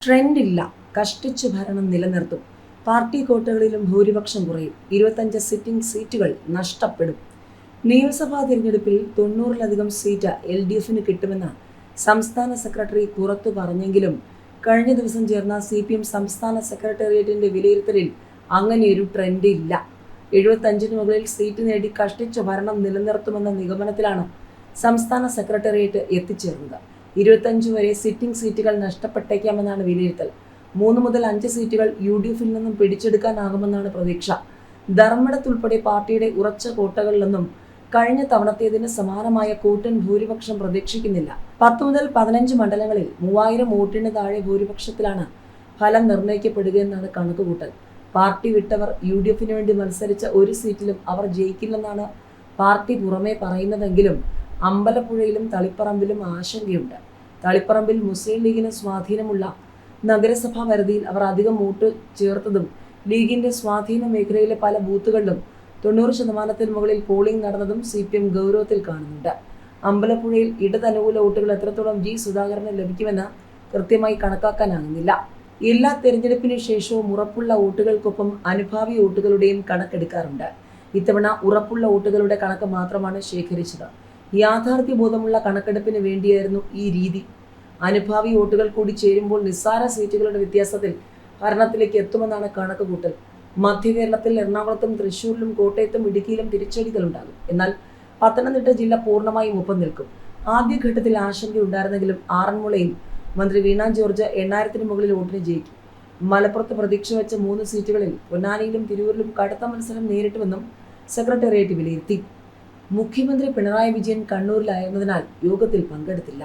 ട്രെൻഡില്ല, കഷ്ടിച്ചു ഭരണം നിലനിർത്തും. പാർട്ടി കോട്ടകളിലും ഭൂരിപക്ഷം കുറയും. 25 സിറ്റിംഗ് സീറ്റുകൾ നഷ്ടപ്പെടും. നിയമസഭാ തിരഞ്ഞെടുപ്പിൽ 90-ലധികം സീറ്റ് LDFന് കിട്ടുമെന്ന് സംസ്ഥാന സെക്രട്ടറി പുറത്തു പറഞ്ഞെങ്കിലും കഴിഞ്ഞ ദിവസം ചേർന്ന CPM സംസ്ഥാന സെക്രട്ടേറിയറ്റിന്റെ വിലയിരുത്തലിൽ അങ്ങനെയൊരു ട്രെൻഡ് ഇല്ല. 75-ന് മുകളിൽ സീറ്റ് നേടി കഷ്ടിച്ചു ഭരണം നിലനിർത്തുമെന്ന നിഗമനത്തിലാണ് സംസ്ഥാന സെക്രട്ടേറിയറ്റ് എത്തിച്ചേർന്നത്. 25 വരെ സിറ്റിംഗ് സീറ്റുകൾ നഷ്ടപ്പെട്ടേക്കാമെന്നാണ് വിലയിരുത്തൽ. 3 മുതൽ 5 സീറ്റുകൾ UDFിൽ നിന്നും പിടിച്ചെടുക്കാനാകുമെന്നാണ് പ്രതീക്ഷ. ധർമ്മടത്തുൾപ്പെടെ പാർട്ടിയുടെ ഉറച്ച കോട്ടകളിലൊന്നും കഴിഞ്ഞ തവണത്തേതിന് സമാനമായ കൂറ്റൻ ഭൂരിപക്ഷം പ്രതീക്ഷിക്കുന്നില്ല. 10 മുതൽ 15 മണ്ഡലങ്ങളിൽ 3000 വോട്ടിന് താഴെ ഭൂരിപക്ഷത്തിലാണ് ഫലം നിർണ്ണയിക്കപ്പെടുകയെന്നാണ് കണക്കുകൂട്ടൽ. പാർട്ടി വിട്ടവർ UDFിന് വേണ്ടി മത്സരിച്ച ഒരു സീറ്റിലും അവർ ജയിക്കില്ലെന്നാണ് പാർട്ടി പുറമേ പറയുന്നതെങ്കിലും അമ്പലപ്പുഴയിലും തളിപ്പറമ്പിലും ആശങ്കയുണ്ട്. തളിപ്പറമ്പിൽ മുസ്ലിം ലീഗിന് സ്വാധീനമുള്ള നഗരസഭാ പരിധിയിൽ അവർ അധികം വോട്ട് ചേർത്തതും ലീഗിന്റെ സ്വാധീന മേഖലയിലെ പല ബൂത്തുകളിലും 90% മുകളിൽ പോളിംഗ് നടന്നതും CPM ഗൗരവത്തിൽ കാണുന്നുണ്ട്. അമ്പലപ്പുഴയിൽ ഇടതനുകൂല വോട്ടുകൾ എത്രത്തോളം G സുധാകരന് ലഭിക്കുമെന്ന് കൃത്യമായി കണക്കാക്കാനാകുന്നില്ല. എല്ലാ തെരഞ്ഞെടുപ്പിന് ശേഷവും ഉറപ്പുള്ള വോട്ടുകൾക്കൊപ്പം അനുഭാവി വോട്ടുകളുടെയും കണക്കെടുക്കാറുണ്ട്. ഇത്തവണ ഉറപ്പുള്ള വോട്ടുകളുടെ കണക്ക് മാത്രമാണ് ശേഖരിച്ചത്. യാഥാർത്ഥ്യബോധമുള്ള കണക്കെടുപ്പിന് വേണ്ടിയായിരുന്നു ഈ രീതി. അനുഭാവി വോട്ടുകൾ കൂടി ചേരുമ്പോൾ നിസ്സാര സീറ്റുകളുടെ വ്യത്യാസത്തിൽ ഭരണത്തിലേക്ക് എത്തുമെന്നാണ് കണക്കുകൂട്ടൽ. മധ്യ കേരളത്തിൽ എറണാകുളത്തും തൃശ്ശൂരിലും കോട്ടയത്തും ഇടുക്കിയിലും തിരിച്ചടികളുണ്ടാകും. എന്നാൽ പത്തനംതിട്ട ജില്ല പൂർണ്ണമായും ഒപ്പം നിൽക്കും. ആദ്യഘട്ടത്തിൽ ആശങ്കയുണ്ടായിരുന്നെങ്കിലും ആറന്മുളയിൽ മന്ത്രി വീണ ജോർജ് 8000-ന് മുകളിൽ വോട്ടിന് ജയിക്കും. മലപ്പുറത്ത് പ്രതീക്ഷ വെച്ച 3 സീറ്റുകളിൽ പൊന്നാനിയിലും തിരൂരിലും കടുത്ത മത്സരം നേരിട്ടുമെന്നും സെക്രട്ടേറിയറ്റ് വിലയിരുത്തി. മുഖ്യമന്ത്രി പിണറായി വിജയൻ കണ്ണൂരിലായിരുന്നതിനാൽ യോഗത്തിൽ പങ്കെടുത്തില്ല.